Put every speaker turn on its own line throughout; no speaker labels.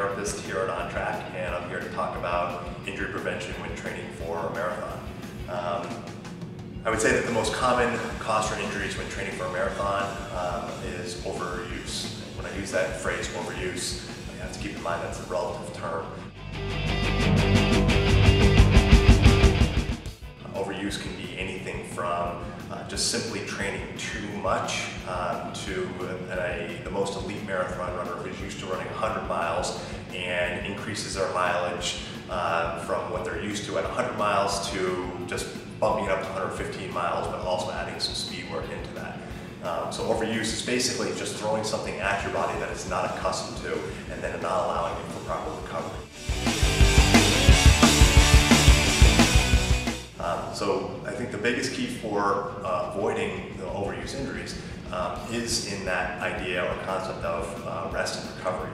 therapist here at On Track, and I'm here to talk about injury prevention when training for a marathon. I would say that the most common cause for injuries when training for a marathon is overuse. When I use that phrase, overuse, you have to keep in mind that's a relative term. Overuse can be anything from just simply training too much to the most elite marathon runner who's used to running 100 miles and increases their mileage from what they're used to at 100 miles to just bumping it up to 115 miles, but also adding some speed work into that. So overuse is basically just throwing something at your body that it's not accustomed to and then not allowing it for proper recovery. So I think the biggest key for avoiding overuse injuries is in that idea or concept of rest and recovery.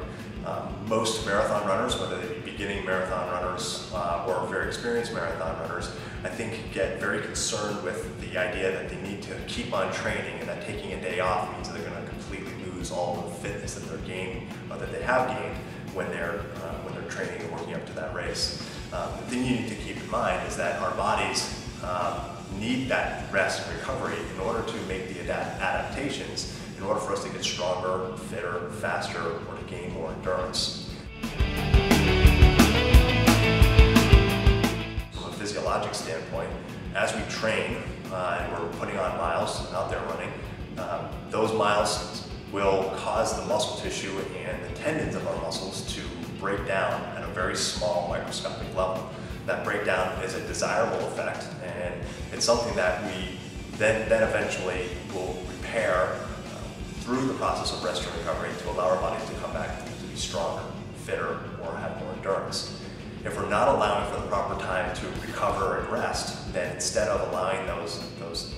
Most marathon runners, whether they be beginning marathon runners or very experienced marathon runners, I think get very concerned with the idea that they need to keep on training and that taking a day off means that they're going to completely lose all the fitness that they're gaining or that they have gained when they're training and working up to that race. The thing you need to keep in mind is that our bodies need that rest and recovery in order to make the adaptations in order for us to get stronger, fitter, faster, or to gain more endurance. From a physiologic standpoint, as we train and we're putting on miles out there running, those miles will cause the muscle tissue and the tendons of our muscles to break down at a very small microscopic level. That breakdown is a desirable effect, and it's something that we then eventually will repair through the process of rest and recovery to allow our bodies to come back to be stronger, fitter, or have more endurance. If we're not allowing for the proper time to recover and rest, then instead of allowing those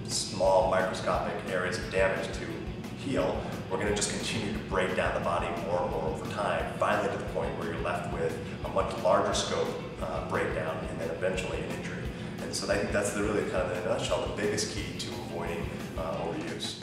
small microscopic areas of damage to heal, we're going to just continue to break down the body more and more over time, finally to the point where you're left with a much larger scope breakdown and then eventually an injury. And so I think that's really kind of in a nutshell the biggest key to avoiding overuse.